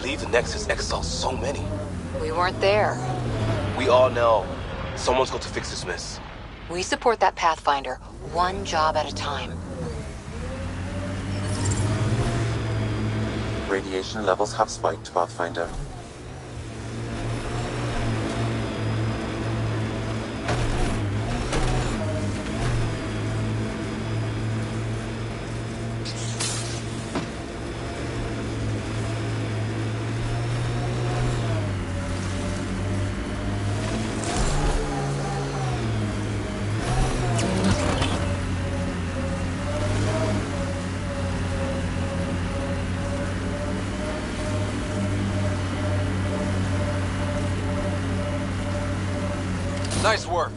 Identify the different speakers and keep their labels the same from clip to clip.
Speaker 1: believe the Nexus exiled so many.
Speaker 2: We weren't there.
Speaker 1: We all know. Someone's got to fix this mess.
Speaker 2: We support that Pathfinder, one job at a time.
Speaker 3: Radiation levels have spiked, Pathfinder.
Speaker 4: Nice work.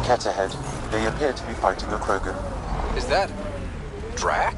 Speaker 3: Cat ahead. They appear to be fighting a Krogan.
Speaker 4: Is that... Drac?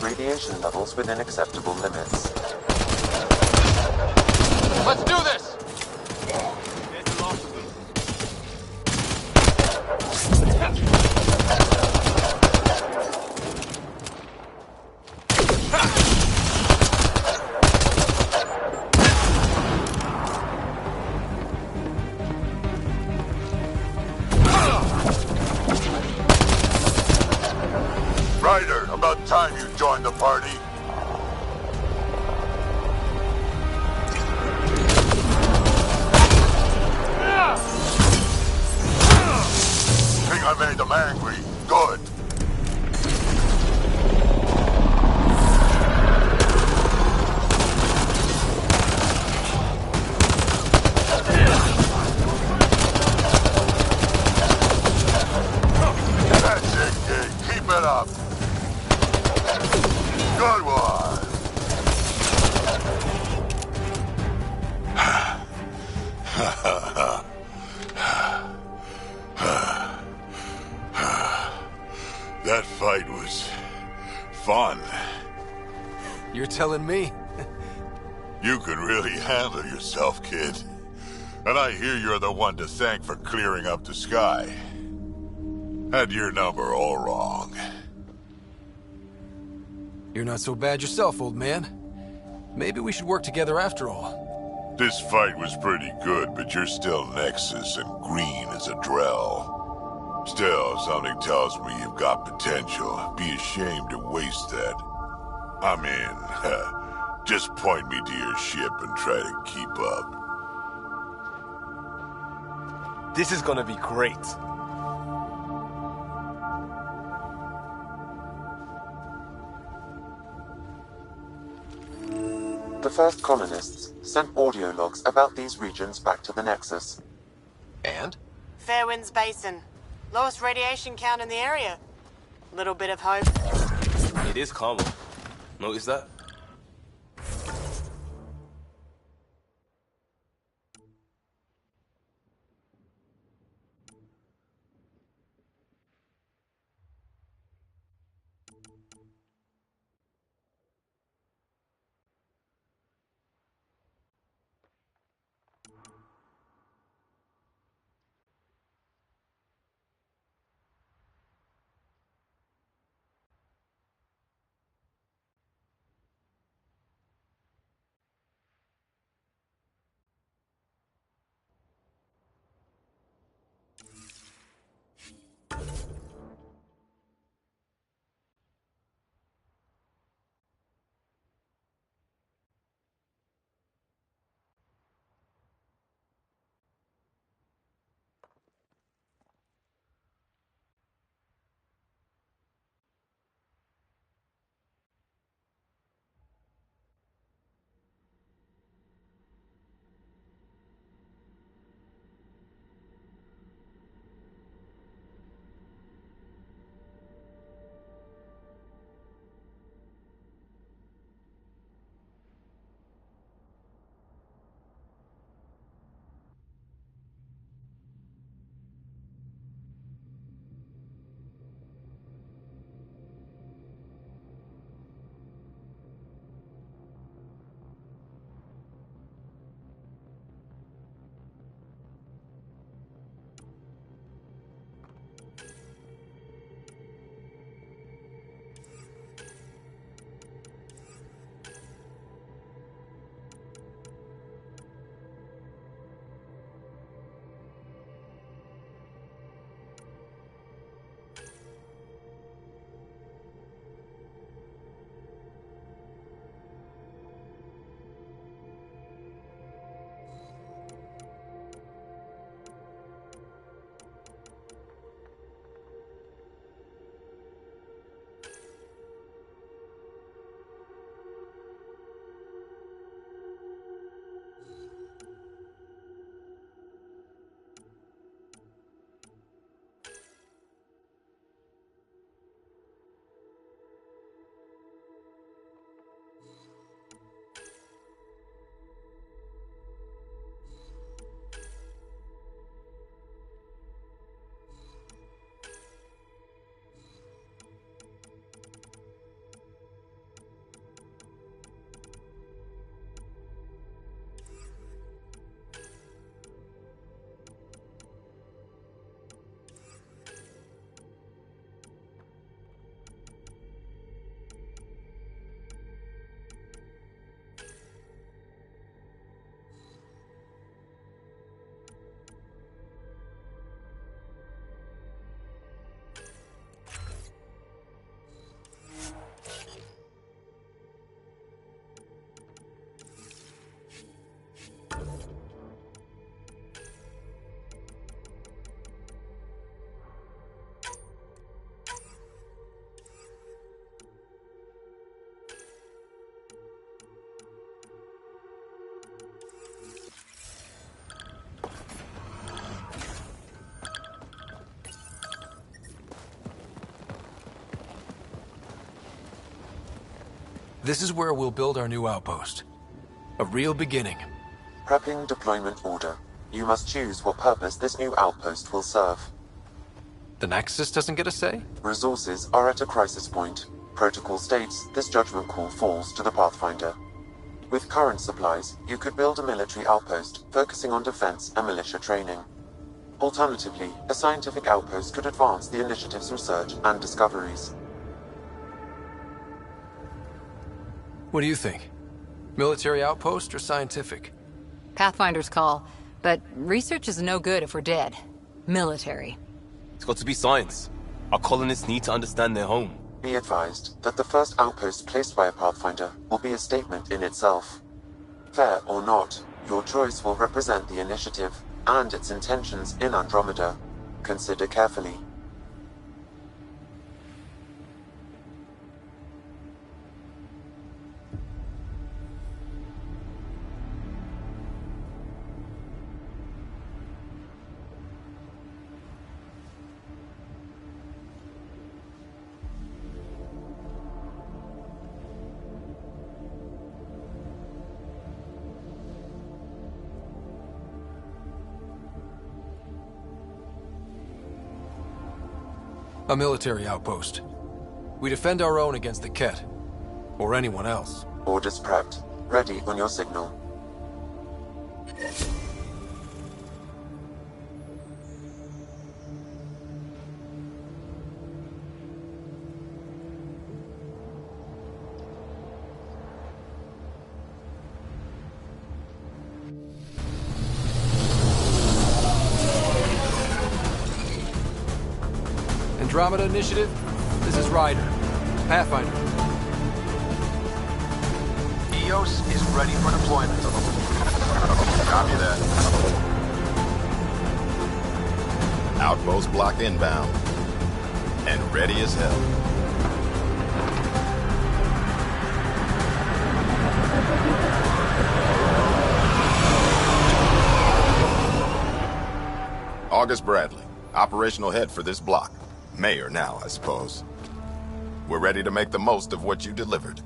Speaker 3: Radiation levels within acceptable limits.
Speaker 4: Let's do this!
Speaker 5: Ryder, about time you joined the party. Think I made them angry. Good. That's it, kid. Keep it up. Good one. That fight was fun.
Speaker 4: You're telling me?
Speaker 5: You could really handle yourself, kid. And I hear you're the one to thank for clearing up the sky. Had your number all wrong.
Speaker 4: You're not so bad yourself, old man. Maybe we should work together after all.
Speaker 5: This fight was pretty good, but you're still Nexus and green as a Drell. Still, something tells me you've got potential. Be ashamed to waste that. I mean, just point me to your ship and try to keep up.
Speaker 1: This is gonna be great.
Speaker 3: The first colonists sent audio logs about these regions back to the Nexus.
Speaker 4: And?
Speaker 6: Fairwinds Basin. Lowest radiation count in the area. Little bit of hope.
Speaker 1: It is calmer. Notice that?
Speaker 4: This is where we'll build our new outpost. A real beginning.
Speaker 3: Prepping deployment order. You must choose what purpose this new outpost will serve.
Speaker 4: The Nexus doesn't get a say?
Speaker 3: Resources are at a crisis point. Protocol states this judgment call falls to the Pathfinder. With current supplies, you could build a military outpost, focusing on defense and militia training. Alternatively, a scientific outpost could advance the initiative's research and discoveries.
Speaker 4: What do you think? Military outpost or scientific?
Speaker 2: Pathfinder's call, but research is no good if we're dead. Military.
Speaker 1: It's got to be science. Our colonists need to understand their home.
Speaker 3: Be advised that the first outpost placed by a Pathfinder will be a statement in itself. Fair or not, your choice will represent the initiative and its intentions in Andromeda. Consider carefully.
Speaker 4: A military outpost. We defend our own against the Ket. Or anyone else.
Speaker 3: Orders prepped. Ready on your signal.
Speaker 4: Andromeda Initiative, this is Ryder. Pathfinder. EOS is ready for deployment.
Speaker 7: Copy that. Outpost block inbound. And ready as hell. August Bradley, operational head for this block. Mayor now, I suppose. We're ready to make the most of what you delivered.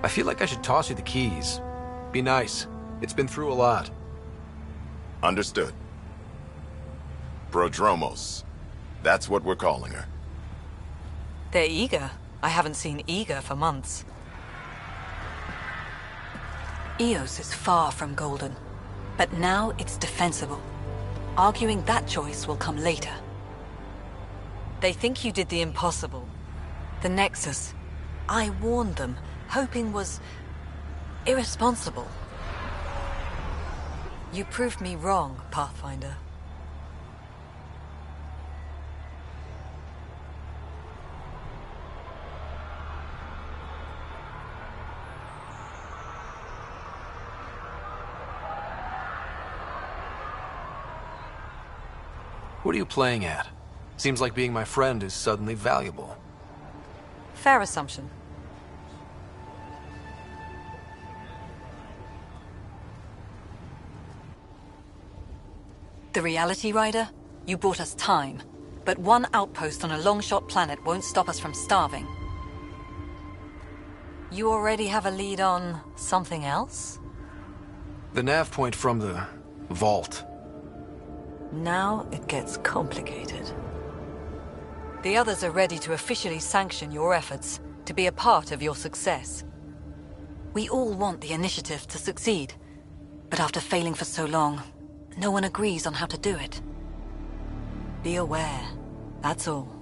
Speaker 4: I feel like I should toss you the keys. Be nice. It's been through a lot.
Speaker 7: Understood. Prodromos. That's what we're calling her.
Speaker 8: They're eager. I haven't seen eager for months. EOS is far from golden, but now it's defensible. Arguing that choice will come later. They think you did the impossible. The Nexus. I warned them, hoping was irresponsible. You proved me wrong, Pathfinder.
Speaker 4: What are you playing at? Seems like being my friend is suddenly valuable.
Speaker 8: Fair assumption. The reality, Ryder? You bought us time. But one outpost on a long-shot planet won't stop us from starving. You already have a lead on something else?
Speaker 4: The nav point from the vault.
Speaker 8: Now it gets complicated. The others are ready to officially sanction your efforts, to be a part of your success. We all want the initiative to succeed, but after failing for so long, no one agrees on how to do it. Be aware, that's all.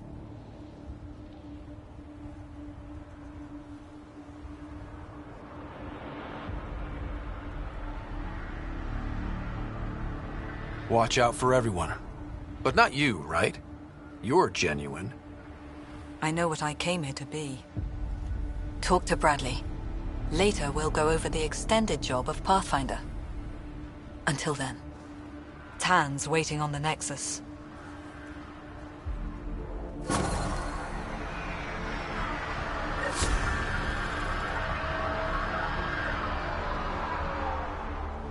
Speaker 4: Watch out for everyone. But not you, right? You're genuine.
Speaker 8: I know what I came here to be. Talk to Bradley. Later, we'll go over the extended job of Pathfinder. Until then, Tan's waiting on the Nexus.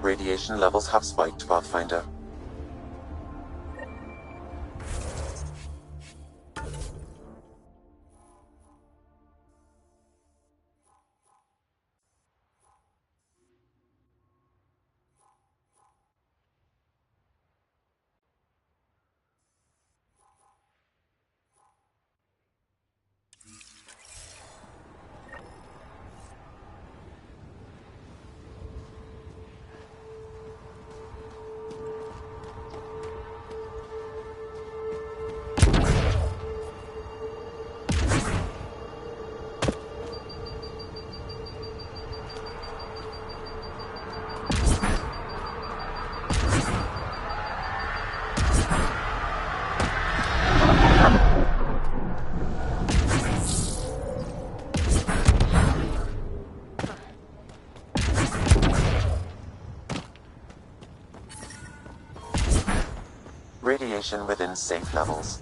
Speaker 3: Radiation levels have spiked, Pathfinder. radiation within safe levels.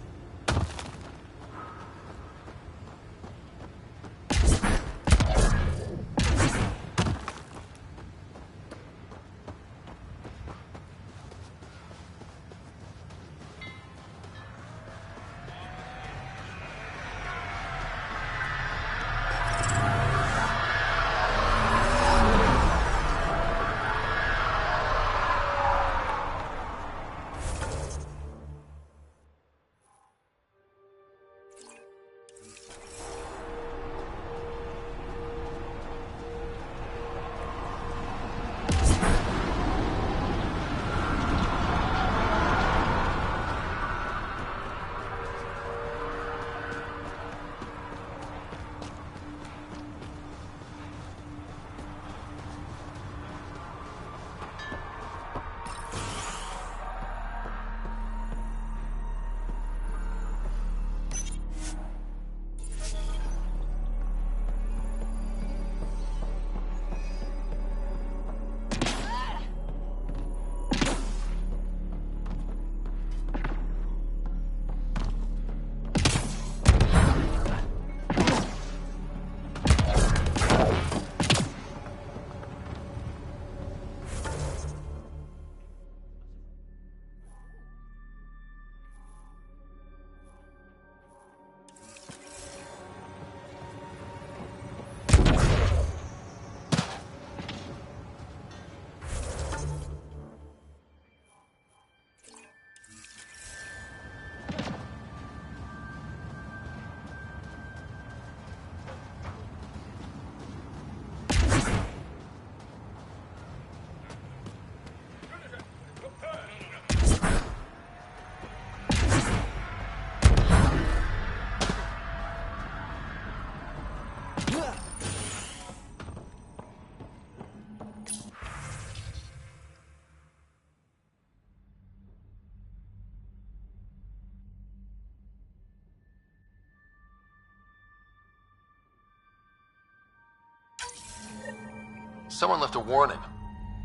Speaker 4: Someone left a warning.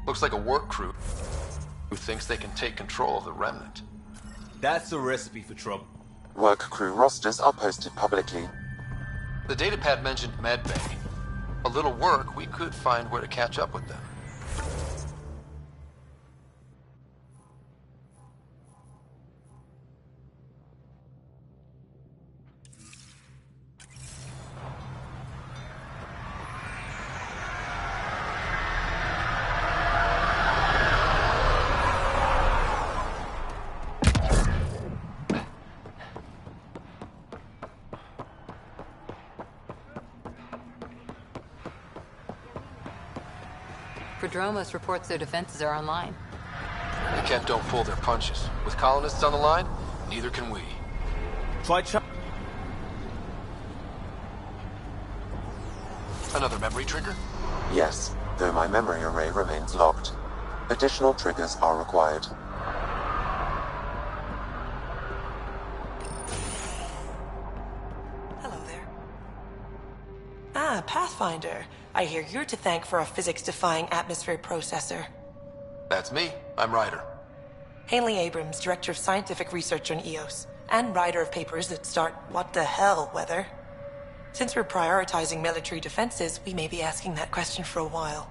Speaker 4: Looks like a work crew who thinks they can take control of the remnant.
Speaker 1: That's a recipe for trouble.
Speaker 3: Work crew rosters are posted publicly.
Speaker 4: The datapad mentioned medbay. A little work, we could find where to catch up with them.
Speaker 2: Prodromos reports their defenses are online.
Speaker 4: The Kent don't pull their punches. With colonists on the line, neither can we.
Speaker 1: Try
Speaker 4: Another memory trigger?
Speaker 3: Yes, though my memory array remains locked. Additional triggers are required.
Speaker 9: Hello there. Ah, Pathfinder. I hear you're to thank for a physics-defying atmosphere processor.
Speaker 4: That's me. I'm Ryder.
Speaker 9: Haley Abrams, Director of Scientific Research on EOS, and writer of papers that start what the hell weather. Since we're prioritizing military defenses, we may be asking that question for a while.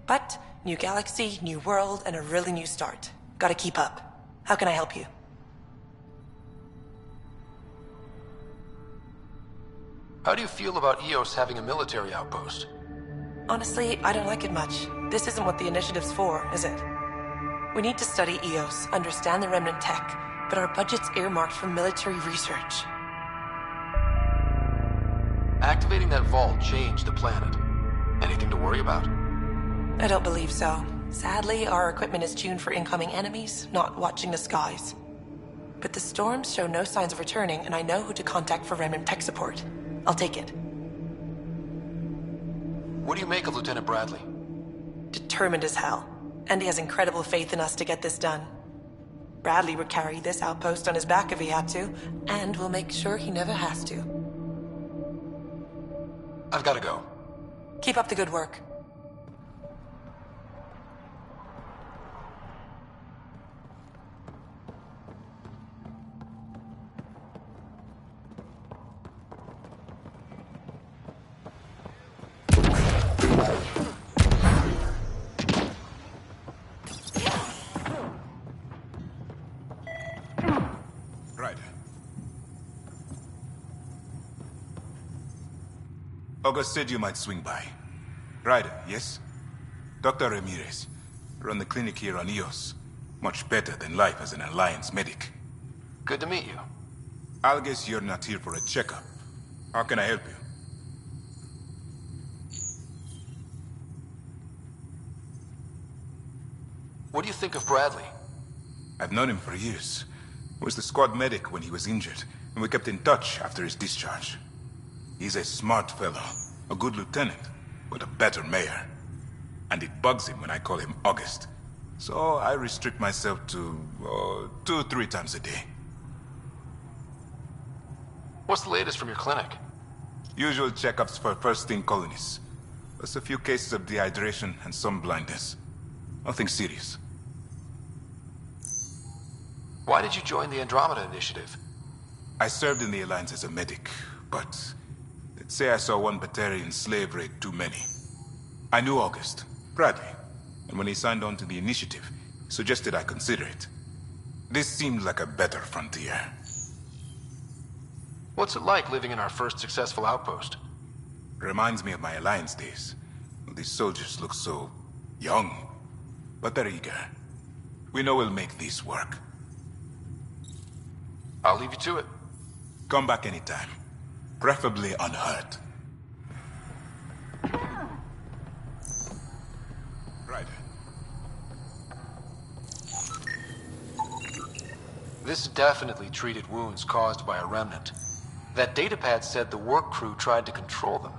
Speaker 9: But, new galaxy, new world, and a really new start. Gotta keep up. How can I help you?
Speaker 4: How do you feel about EOS having a military outpost?
Speaker 9: Honestly, I don't like it much. This isn't what the initiative's for, is it? We need to study EOS, understand the remnant tech, but our budget's earmarked for military research.
Speaker 4: Activating that vault changed the planet. Anything to worry about?
Speaker 9: I don't believe so. Sadly, our equipment is tuned for incoming enemies, not watching the skies. But the storms show no signs of returning, and I know who to contact for remnant tech support. I'll take it.
Speaker 4: What do you make of Lieutenant Bradley?
Speaker 9: Determined as hell. And he has incredible faith in us to get this done. Bradley would carry this outpost on his back if he had to, and we'll make sure he never has to.
Speaker 4: I've got to go.
Speaker 9: Keep up the good work.
Speaker 10: August said you might swing by. Ryder, yes? Dr. Ramirez. Run the clinic here on Eos. Much better than life as an Alliance medic.
Speaker 4: Good to meet you.
Speaker 10: I'll guess you're not here for a checkup. How can I help you?
Speaker 4: What do you think of Bradley?
Speaker 10: I've known him for years. He was the squad medic when he was injured, and we kept in touch after his discharge. He's a smart fellow, a good lieutenant, but a better mayor. And it bugs him when I call him August. So I restrict myself to 2-3 times a day.
Speaker 4: What's the latest from your clinic?
Speaker 10: Usual checkups for first-in colonists. Plus a few cases of dehydration and some blindness. Nothing serious.
Speaker 4: Why did you join the Andromeda Initiative?
Speaker 10: I served in the Alliance as a medic, but let's say I saw one Batarian slave raid too many. I knew August, Bradley, and when he signed on to the initiative, he suggested I consider it. This seemed like a better frontier.
Speaker 4: What's it like living in our first successful outpost?
Speaker 10: Reminds me of my Alliance days. These soldiers look so young, but they're eager. We know we'll make this work.
Speaker 4: I'll leave you to it.
Speaker 10: Come back anytime. Preferably unhurt. Right.
Speaker 4: This definitely treated wounds caused by a remnant. That datapad said the work crew tried to control them.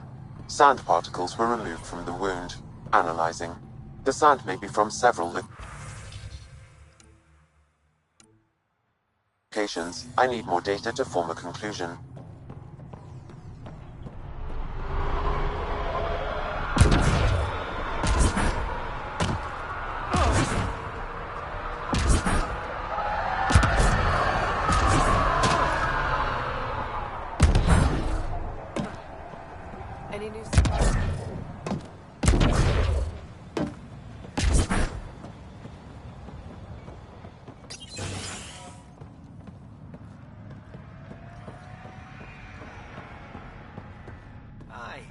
Speaker 3: Sand particles were removed from the wound. Analyzing. The sand may be from several locations. I need more data to form a conclusion.
Speaker 6: Any news? Aye.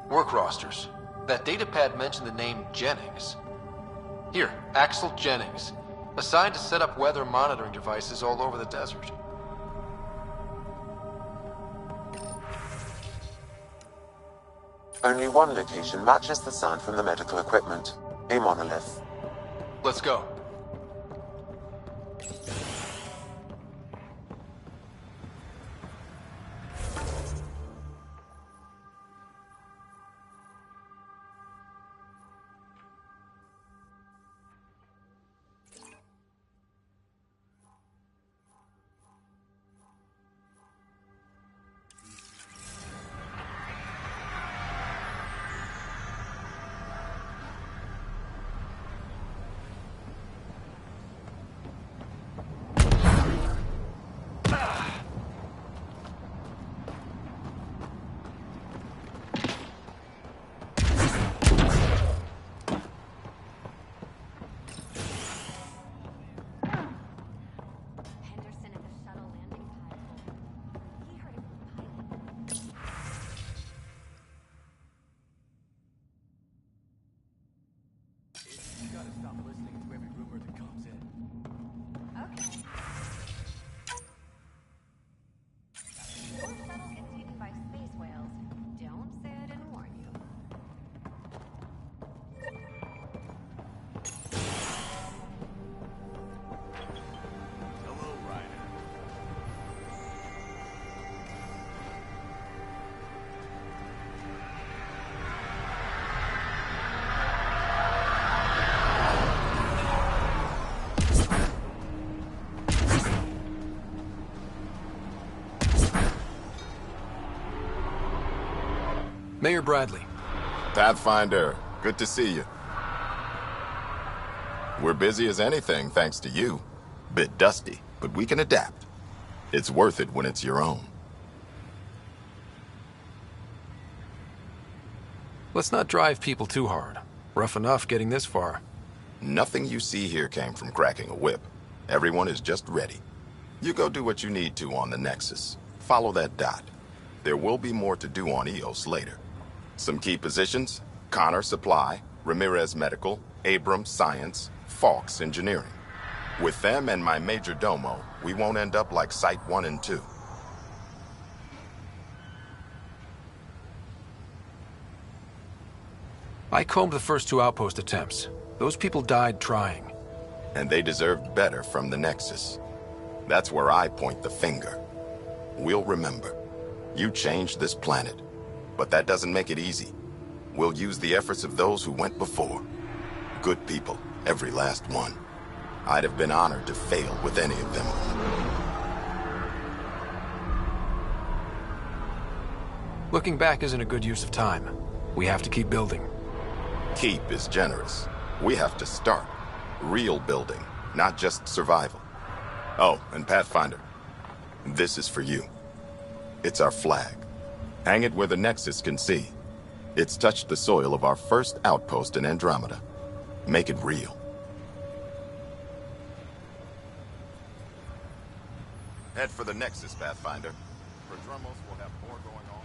Speaker 4: Work rosters. That datapad mentioned the name Jennings. Here, Axel Jennings. Assigned to set up weather monitoring devices all over the desert.
Speaker 3: Only one location matches the sand from the medical equipment. A monolith.
Speaker 4: Let's go. Mayor Bradley.
Speaker 7: Pathfinder, good to see you. We're busy as anything, thanks to you. Bit dusty, but we can adapt. It's worth it when it's your own.
Speaker 4: Let's not drive people too hard. Rough enough getting this far.
Speaker 7: Nothing you see here came from cracking a whip. Everyone is just ready. You go do what you need to on the Nexus. Follow that dot. There will be more to do on EOS later. Some key positions: Connor Supply, Ramirez Medical, Abrams Science, Falks Engineering. With them and my major domo, we won't end up like Site 1 and 2.
Speaker 4: I combed the first 2 outpost attempts. Those people died trying.
Speaker 7: And they deserved better from the Nexus. That's where I point the finger. We'll remember. You changed this planet. But that doesn't make it easy. We'll use the efforts of those who went before. Good people, every last one. I'd have been honored to fail with any of them.
Speaker 4: Looking back isn't a good use of time. We have to keep building.
Speaker 7: Keep is generous. We have to start. Real building, not just survival. Oh, and Pathfinder, this is for you. It's our flag. Hang it where the Nexus can see. It's touched the soil of our first outpost in Andromeda. Make it real. Head for the Nexus, Pathfinder. Prodromos will have more going on.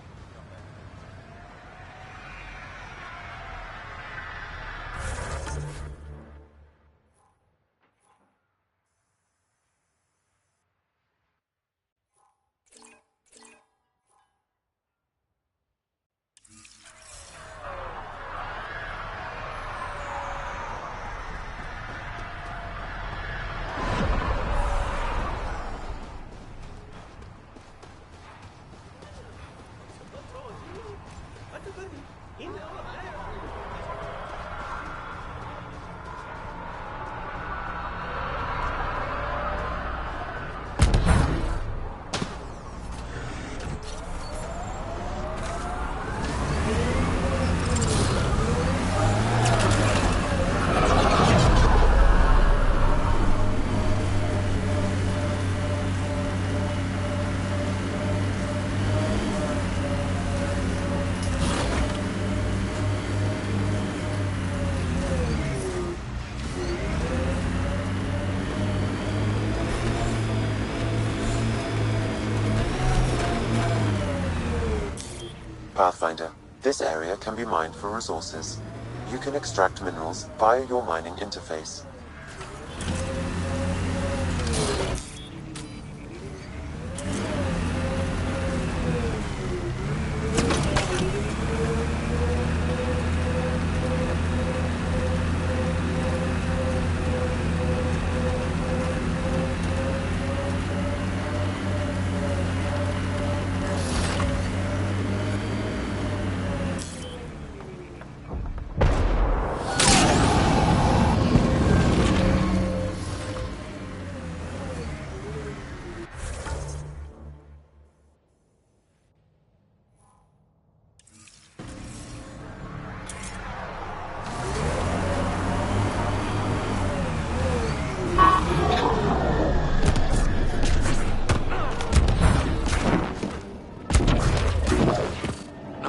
Speaker 3: Pathfinder, this area can be mined for resources. You can extract minerals via your mining interface.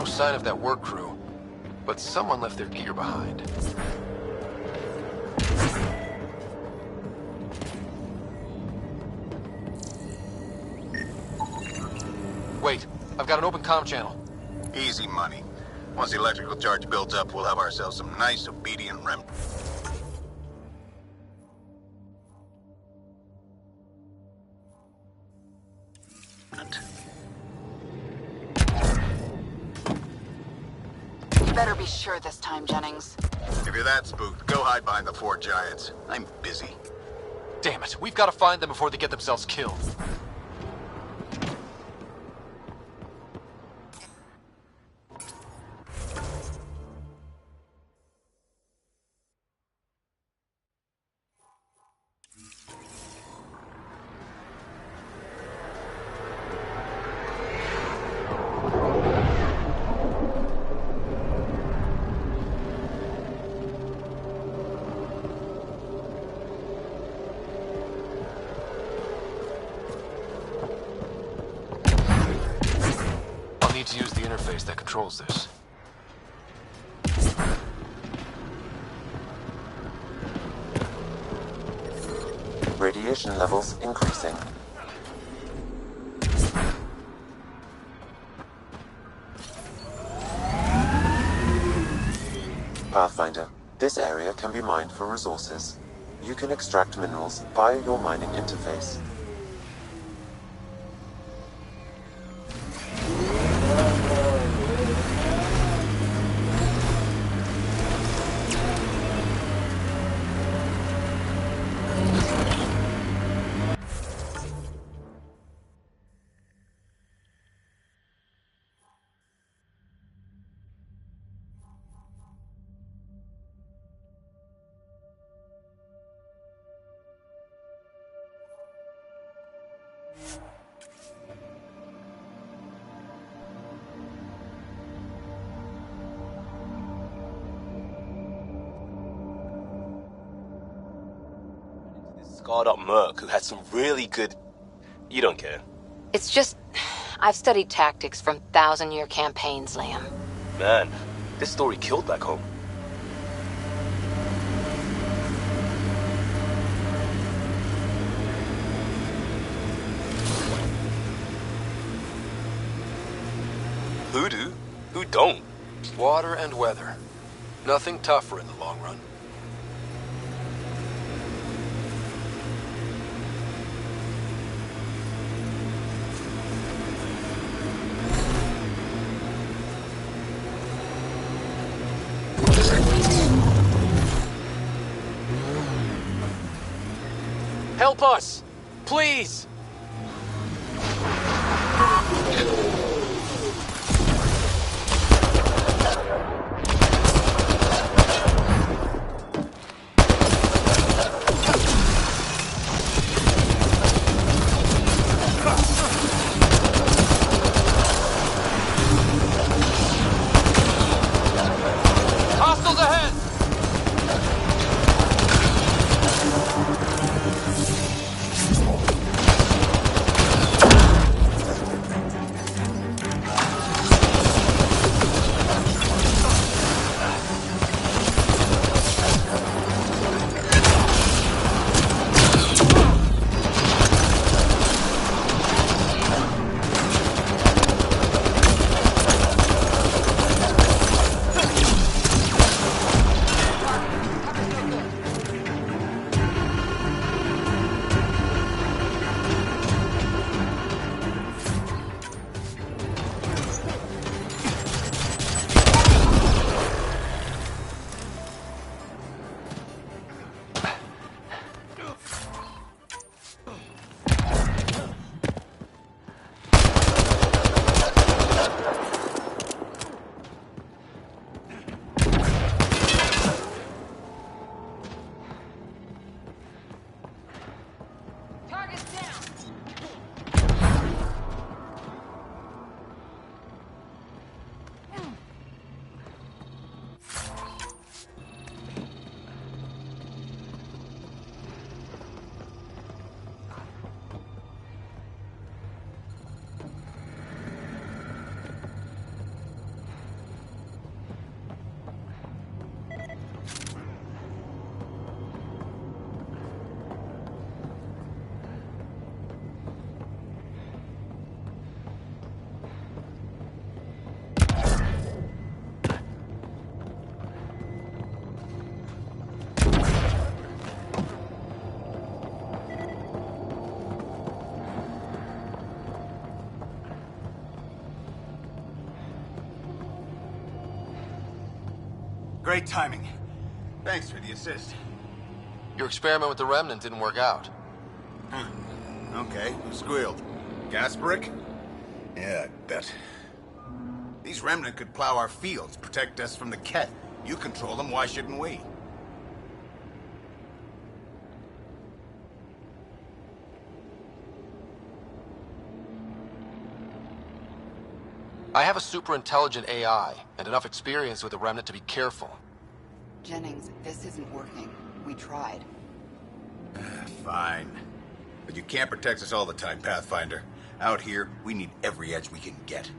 Speaker 4: Sign of that work crew, but someone left their gear behind. Wait, I've got an open comm channel.
Speaker 11: Easy money. Once the electrical charge builds up, we'll have ourselves some nice, obedient
Speaker 12: Better be sure this time, Jennings.
Speaker 11: If you're that spooked, go hide behind the 4 giants. I'm busy.
Speaker 4: Damn it, we've got to find them before they get themselves killed. To use the interface that controls this.
Speaker 3: radiation levels increasing. Pathfinder, this area can be mined for resources. You can extract minerals via your mining interface.
Speaker 1: Scarred up merc who had some really good... You don't care.
Speaker 2: It's just... I've studied tactics from thousand-year campaigns, Liam.
Speaker 1: Man, this story killed back home. Who do? Who don't?
Speaker 4: Water and weather. Nothing tougher in the long run.
Speaker 13: Help us! Please! Hostiles ahead!
Speaker 11: Great timing. Thanks for the assist.
Speaker 4: Your experiment with the Remnant didn't work out.
Speaker 11: Okay, who squealed? Gasparic? Yeah, I bet. These Remnant could plow our fields, protect us from the Ket. You control them, why shouldn't we?
Speaker 4: I have a super intelligent AI, and enough experience with the Remnant to be careful.
Speaker 12: Jennings, this isn't working. We tried.
Speaker 11: Fine. But you can't protect us all the time, Pathfinder. Out here, we need every edge we can get.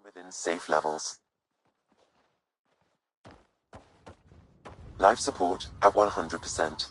Speaker 3: within safe levels. Life support at 100%.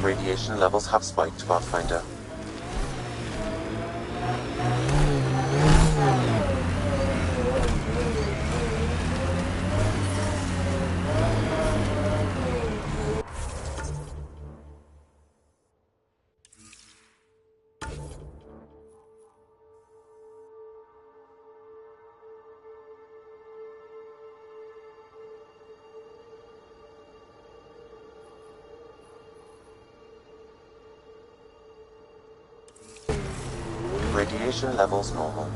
Speaker 3: Radiation levels have spiked, Pathfinder. Radiation levels normal.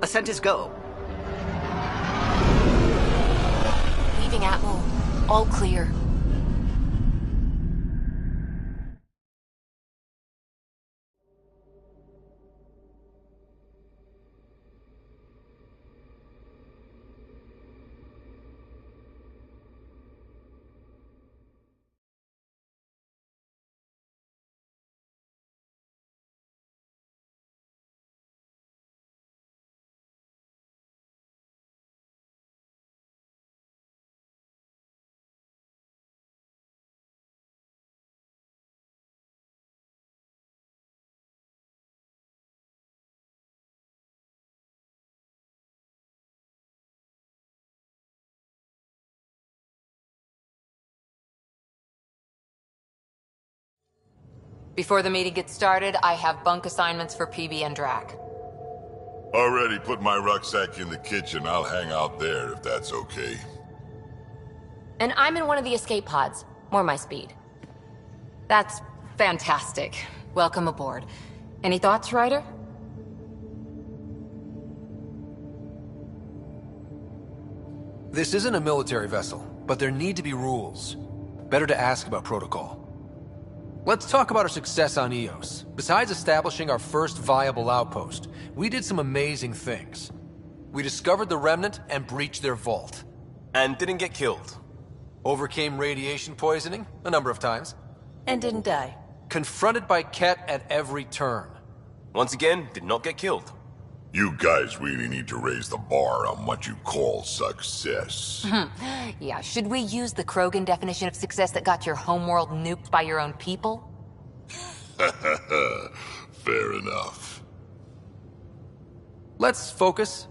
Speaker 14: Ascent is go.
Speaker 15: Leaving Atmo. All clear.
Speaker 2: Before the meeting gets started, I have bunk assignments for PB and Drac.
Speaker 5: Already put my rucksack in the kitchen. I'll hang out there if that's okay.
Speaker 15: And I'm in one of the escape pods. More my speed.
Speaker 2: That's fantastic. Welcome aboard. Any thoughts, Ryder?
Speaker 4: This isn't a military vessel, but there need to be rules. Better to ask about protocol. Let's talk about our success on Eos. Besides establishing our first viable outpost, we did some amazing things. We discovered the Remnant and breached their vault.
Speaker 1: And didn't get killed.
Speaker 4: Overcame radiation poisoning a number of times.
Speaker 9: And didn't die.
Speaker 4: Confronted by Ket at every turn.
Speaker 1: Once again, did not get killed.
Speaker 5: You guys really need to raise the bar on what you call success.
Speaker 2: Yeah, should we use the Krogan definition of success that got your homeworld nuked by your own people?
Speaker 5: Fair enough.
Speaker 4: Let's focus.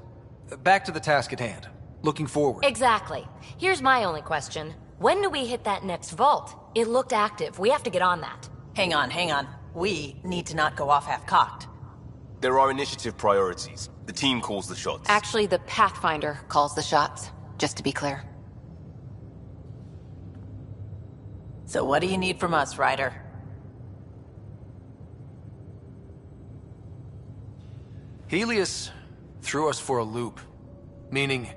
Speaker 4: Back to the task at hand. Looking forward.
Speaker 15: Exactly. Here's my only question. When do we hit that next vault? It looked active. We have to get on that.
Speaker 9: Hang on. We need to not go off half-cocked.
Speaker 1: There are initiative priorities. The team calls the shots.
Speaker 2: Actually, the Pathfinder calls the shots, just to be clear.
Speaker 9: So what do you need from us, Ryder?
Speaker 4: Helios threw us for a loop. Meaning,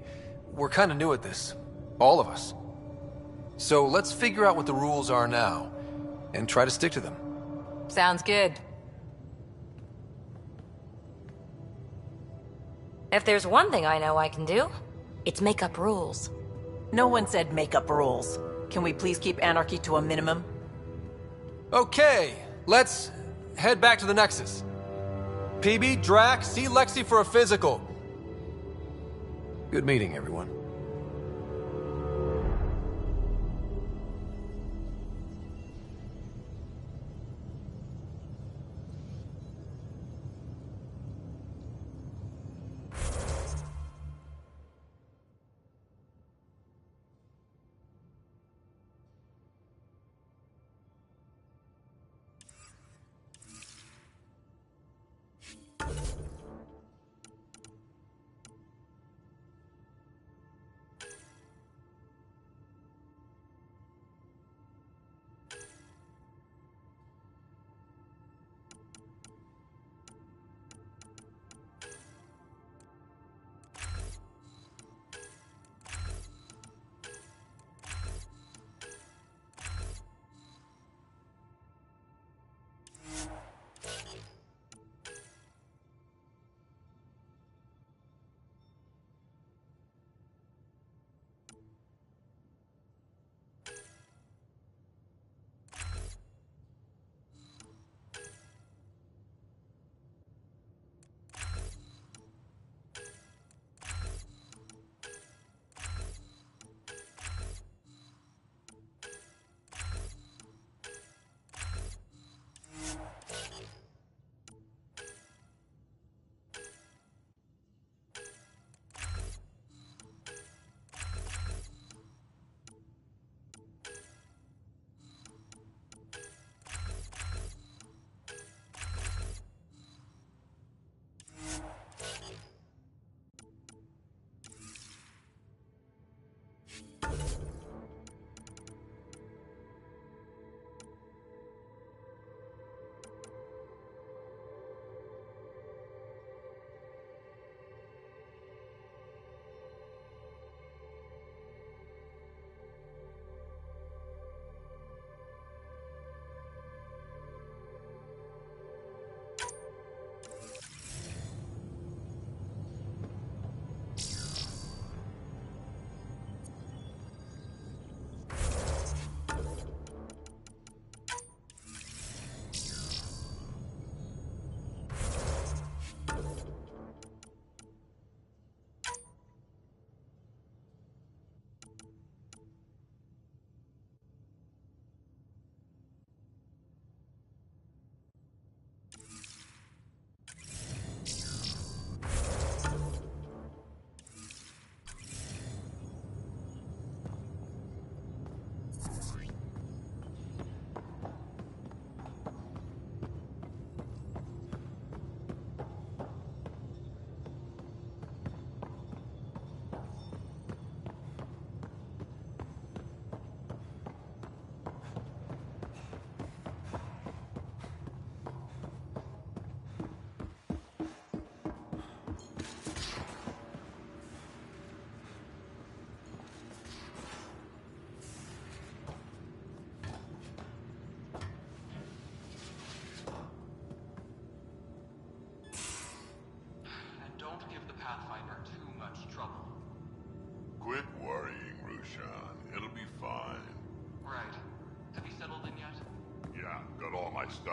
Speaker 4: we're kind of new at this. All of us. So let's figure out what the rules are now, and try to stick to them.
Speaker 2: Sounds good.
Speaker 15: If there's one thing I know I can do, it's make up rules.
Speaker 9: No one said make up rules. Can we please keep anarchy to a minimum?
Speaker 4: Okay, let's head back to the Nexus. PB, Drac, see Lexi for a physical. Good meeting, everyone.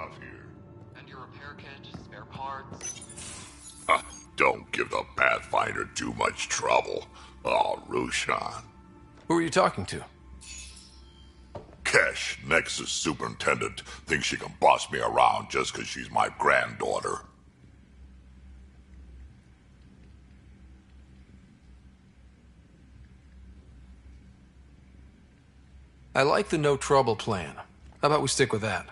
Speaker 5: out here?
Speaker 13: And your repair kit, spare parts.
Speaker 5: Don't give the Pathfinder too much trouble. Oh, Rushan.
Speaker 4: Who are you talking to?
Speaker 5: Kesh, Nexus Superintendent, thinks she can boss me around just because she's my granddaughter.
Speaker 4: I like the no trouble plan. How about we stick with that?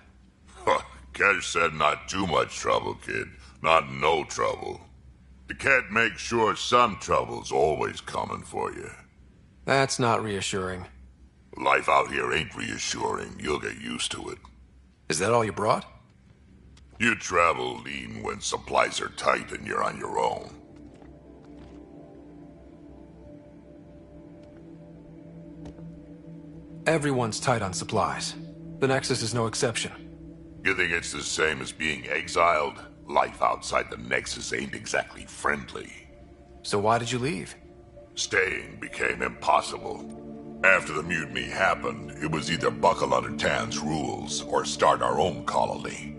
Speaker 5: Kesh said not too much trouble, kid. Not no trouble. The cat makes sure some trouble's always coming for you.
Speaker 4: That's not reassuring.
Speaker 5: Life out here ain't reassuring. You'll get used to it.
Speaker 4: Is that all you brought?
Speaker 5: You travel lean when supplies are tight and you're on your own.
Speaker 4: Everyone's tight on supplies. The Nexus is no exception.
Speaker 5: You think it's the same as being exiled? Life outside the Nexus ain't exactly friendly.
Speaker 4: So why did you leave?
Speaker 5: Staying became impossible. After the mutiny happened, it was either buckle under Tan's rules or start our own colony.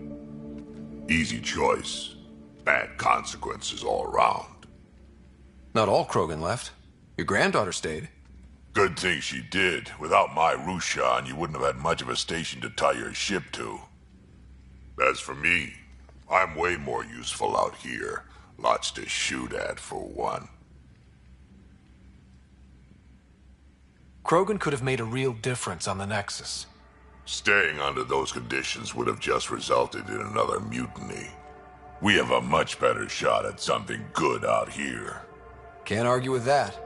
Speaker 5: Easy choice. Bad consequences all around.
Speaker 4: Not all Krogan left. Your granddaughter stayed.
Speaker 5: Good thing she did. Without my Rushan, you wouldn't have had much of a station to tie your ship to. As for me, I'm way more useful out here. Lots to shoot at, for one.
Speaker 4: Krogan could have made a real difference on the Nexus.
Speaker 5: Staying under those conditions would have just resulted in another mutiny. We have a much better shot at something good out here.
Speaker 4: Can't argue with that.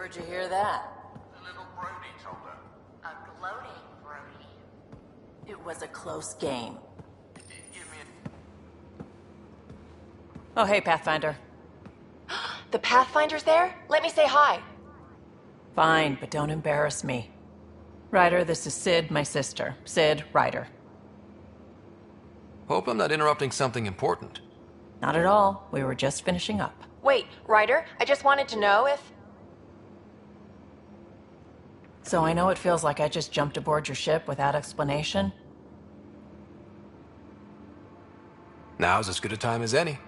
Speaker 14: Where'd you hear that?
Speaker 11: The little Brody told her.
Speaker 14: A gloating Brody. It was a close game.
Speaker 11: Give me
Speaker 9: Oh, hey, Pathfinder.
Speaker 15: The Pathfinder's there? Let me say hi.
Speaker 9: Fine, but don't embarrass me. Ryder, this is Sid, my sister. Sid, Ryder.
Speaker 4: Hope I'm not interrupting something important.
Speaker 9: Not at all. We were just finishing up.
Speaker 15: Wait, Ryder, I just wanted to know if...
Speaker 9: So I know it feels like I just jumped aboard your ship without explanation.
Speaker 4: Now's as good a time as any.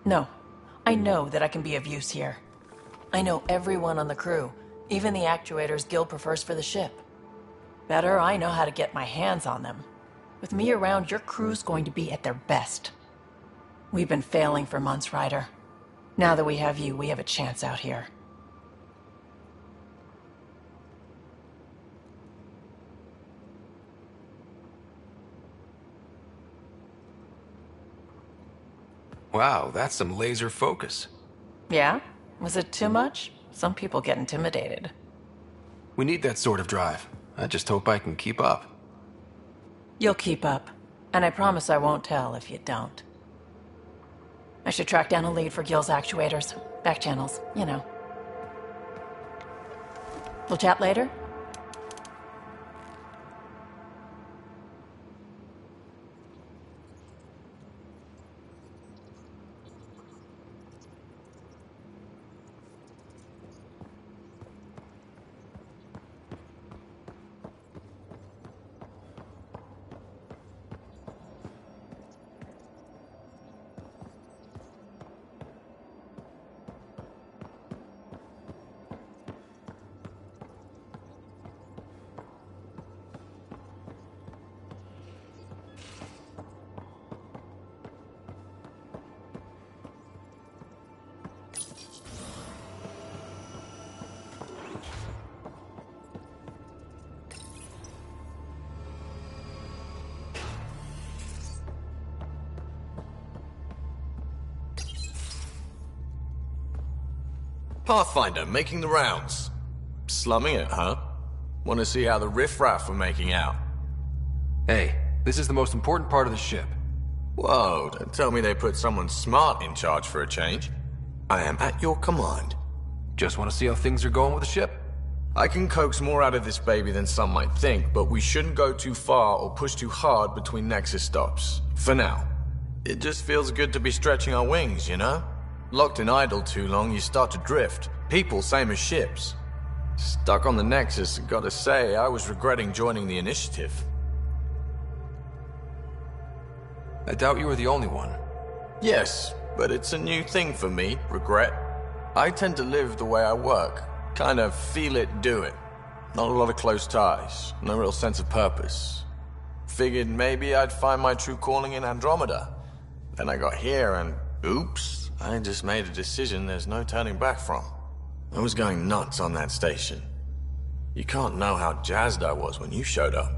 Speaker 9: No. I know that I can be of use here. I know everyone on the crew, even the actuators Guild prefers for the ship. Better, I know how to get my hands on them. With me around, your crew's going to be at their best. We've been failing for months, Ryder. Now that we have you, we have a chance out here.
Speaker 4: Wow, that's some laser focus.
Speaker 9: Yeah? Was it too much? Some people get intimidated.
Speaker 4: We need that sort of drive. I just hope I can keep up.
Speaker 9: You'll keep up. And I promise I won't tell if you don't. I should track down a lead for Gil's actuators. Back channels, you know. We'll chat later?
Speaker 16: Pathfinder, making the rounds. Slumming it, huh? Want to see how the riffraff are making out?
Speaker 4: Hey, this is the most important part of the ship.
Speaker 16: Whoa, don't tell me they put someone smart in charge for a change. I am at your command.
Speaker 4: Just want to see how things are going with the ship?
Speaker 16: I can coax more out of this baby than some might think, but we shouldn't go too far or push too hard between Nexus stops. For now. It just feels good to be stretching our wings, you know? Locked in idle too long, you start to drift. People, same as ships. Stuck on the Nexus, gotta say, I was regretting joining the Initiative.
Speaker 4: I doubt you were the only one.
Speaker 16: Yes, but it's a new thing for me, regret. I tend to live the way I work. Kind of feel it, do it. Not a lot of close ties, no real sense of purpose. Figured maybe I'd find my true calling in Andromeda. Then I got here and, oops, I just made a decision there's no turning back from. I was going nuts on that station. You can't know how jazzed I was when you showed up.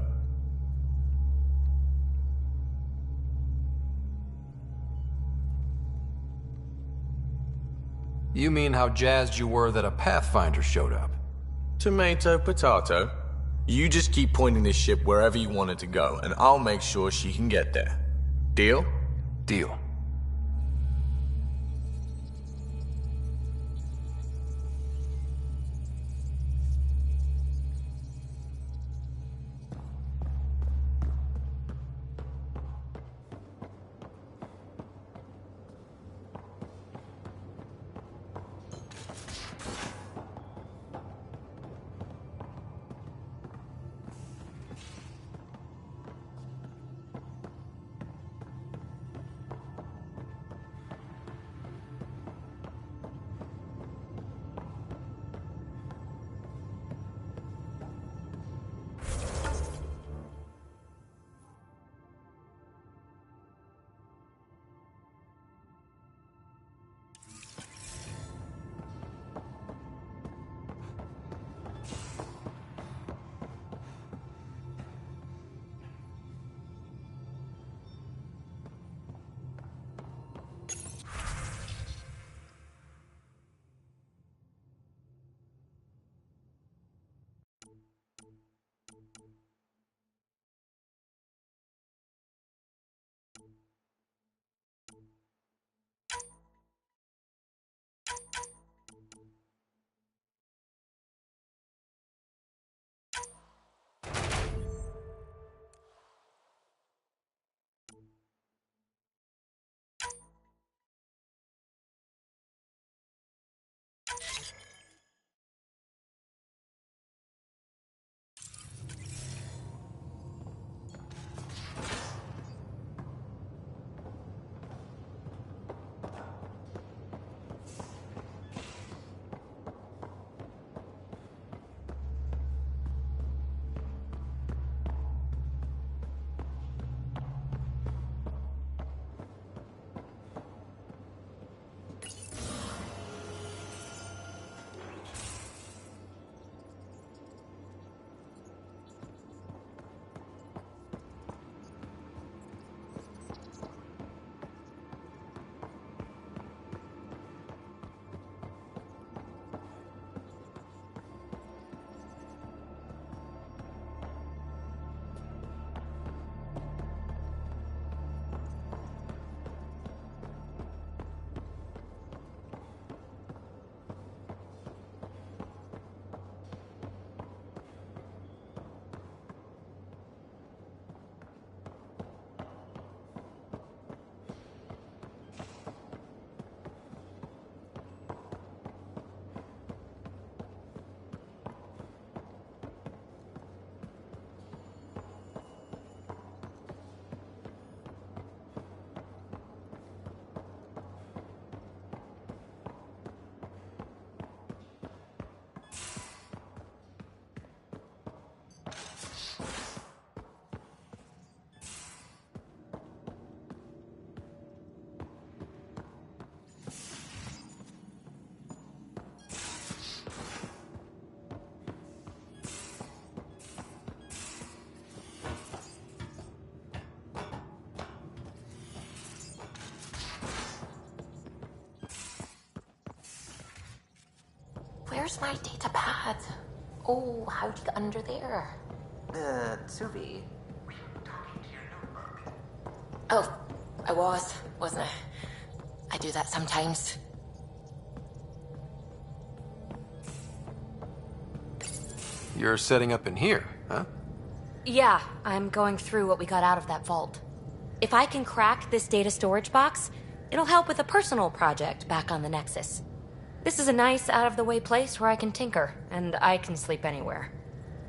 Speaker 4: You mean how jazzed you were that a Pathfinder showed up?
Speaker 16: Tomato, potato. You just keep pointing this ship wherever you want it to go, and I'll make sure she can get there. Deal?
Speaker 4: Deal.
Speaker 14: Where's my data pad? Oh, how'd you get under there?
Speaker 17: Suvi.
Speaker 14: Oh, I wasn't I? I do that sometimes.
Speaker 4: You're setting up in here, huh?
Speaker 15: Yeah, I'm going through what we got out of that vault. If I can crack this data storage box, it'll help with a personal project back on the Nexus. This is a nice, out-of-the-way place where I can tinker, and I can sleep anywhere.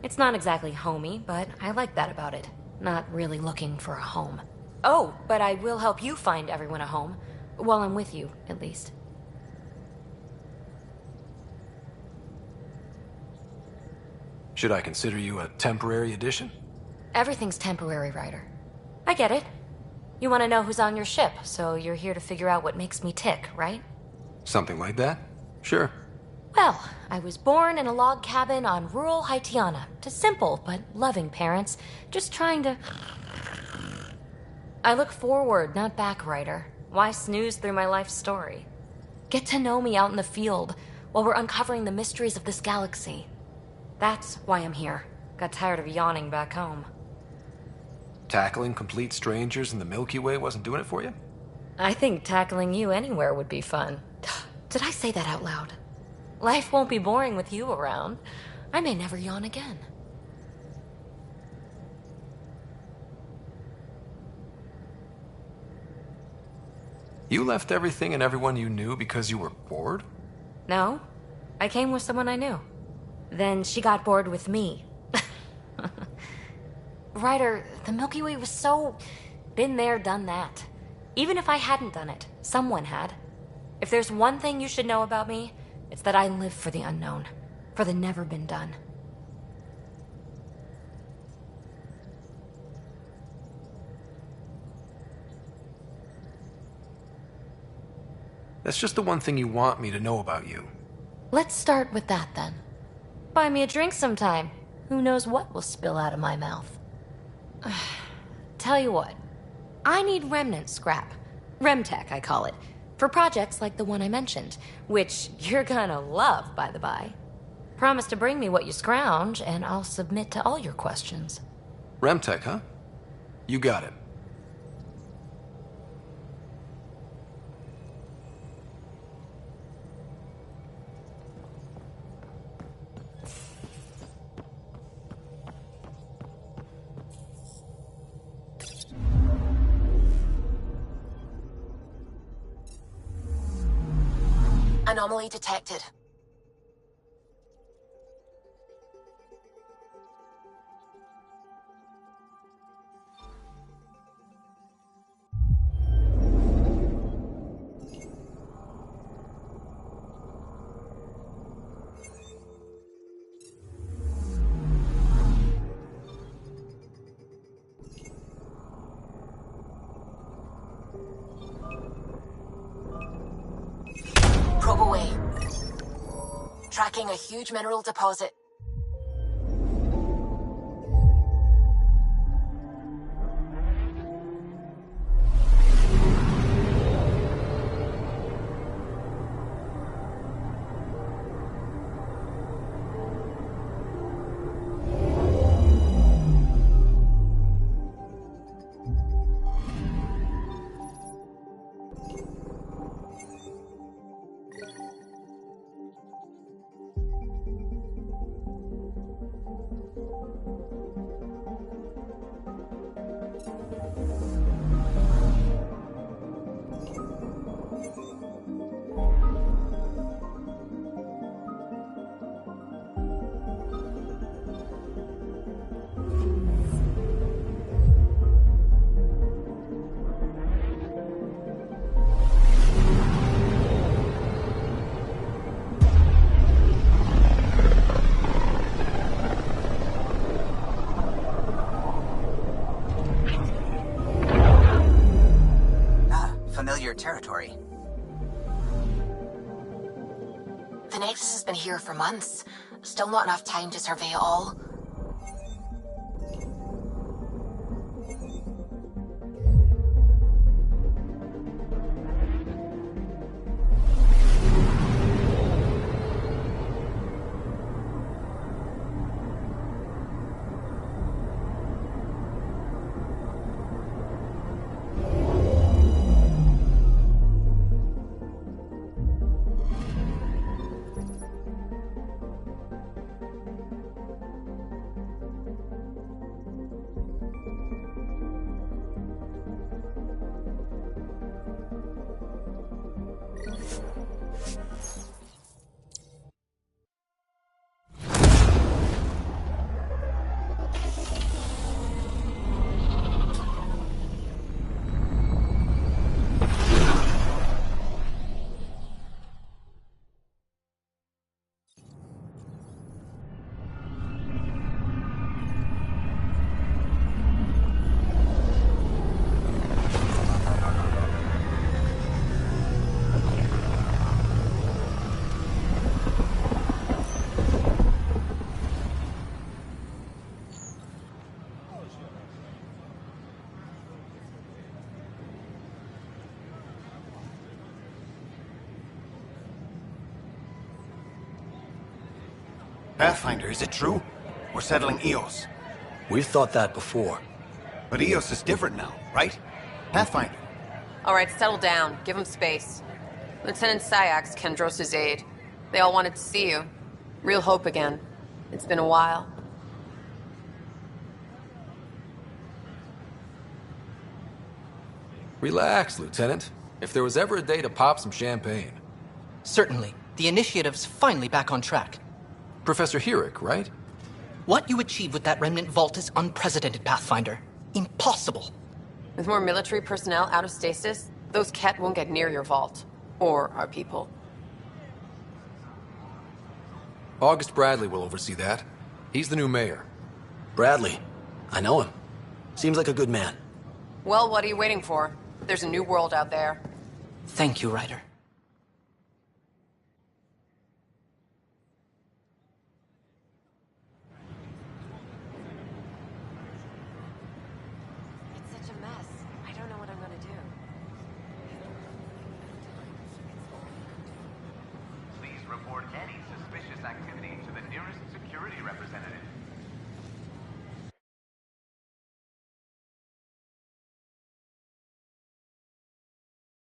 Speaker 15: It's not exactly homey, but I like that about it. Not really looking for a home. Oh, but I will help you find everyone a home. While I'm with you, at least.
Speaker 4: Should I consider you a temporary addition?
Speaker 15: Everything's temporary, Ryder. I get it. You want to know who's on your ship, so you're here to figure out what makes me tick, right?
Speaker 4: Something like that? Sure.
Speaker 15: Well, I was born in a log cabin on rural Haitiana to simple but loving parents, just trying to... I look forward, not back, Ryder. Why snooze through my life story? Get to know me out in the field while we're uncovering the mysteries of this galaxy. That's why I'm here. Got tired of yawning back home.
Speaker 4: Tackling complete strangers in the Milky Way wasn't doing it for you?
Speaker 15: I think tackling you anywhere would be fun. Did I say that out loud? Life won't be boring with you around. I may never yawn again.
Speaker 4: You left everything and everyone you knew because you were bored?
Speaker 15: No, I came with someone I knew. Then she got bored with me. Ryder, the Milky Way was so... been there, done that. Even if I hadn't done it, someone had. If there's one thing you should know about me, it's that I live for the unknown. For the never been done.
Speaker 4: That's just the one thing you want me to know about you.
Speaker 15: Let's start with that, then. Buy me a drink sometime. Who knows what will spill out of my mouth. Tell you what. I need remnant scrap. Remtech, I call it. For projects like the one I mentioned. Which you're gonna love, by the by. Promise to bring me what you scrounge, and I'll submit to all your questions.
Speaker 4: Remtech, huh? You got it.
Speaker 14: Anomaly detected. Probe away. Tracking a huge mineral deposit.
Speaker 17: Familiar territory.
Speaker 14: The Nexus has been here for months. Still not enough time to survey it all.
Speaker 11: Pathfinder, is it true? We're settling Eos.
Speaker 18: We've thought that before.
Speaker 11: But Eos is different now, right? Pathfinder.
Speaker 19: All right, settle down. Give him space. Lieutenant Syax, Kendros' aide. They all wanted to see you. Real hope again. It's been a while.
Speaker 4: Relax, Lieutenant. If there was ever a day to pop some champagne.
Speaker 18: Certainly. The initiative's finally back on track.
Speaker 4: Professor Herrick, right?
Speaker 18: What you achieved with that remnant vault is unprecedented, Pathfinder. Impossible.
Speaker 19: With more military personnel out of stasis, those Ket won't get near your vault. Or our people.
Speaker 4: August Bradley will oversee that. He's the new mayor.
Speaker 18: Bradley. I know him. Seems like a good man.
Speaker 19: Well, what are you waiting for? There's a new world out there.
Speaker 18: Thank you, Ryder.
Speaker 19: It's such a mess. I don't know what I'm gonna do.
Speaker 20: Please report any suspicious activity to the nearest security representative.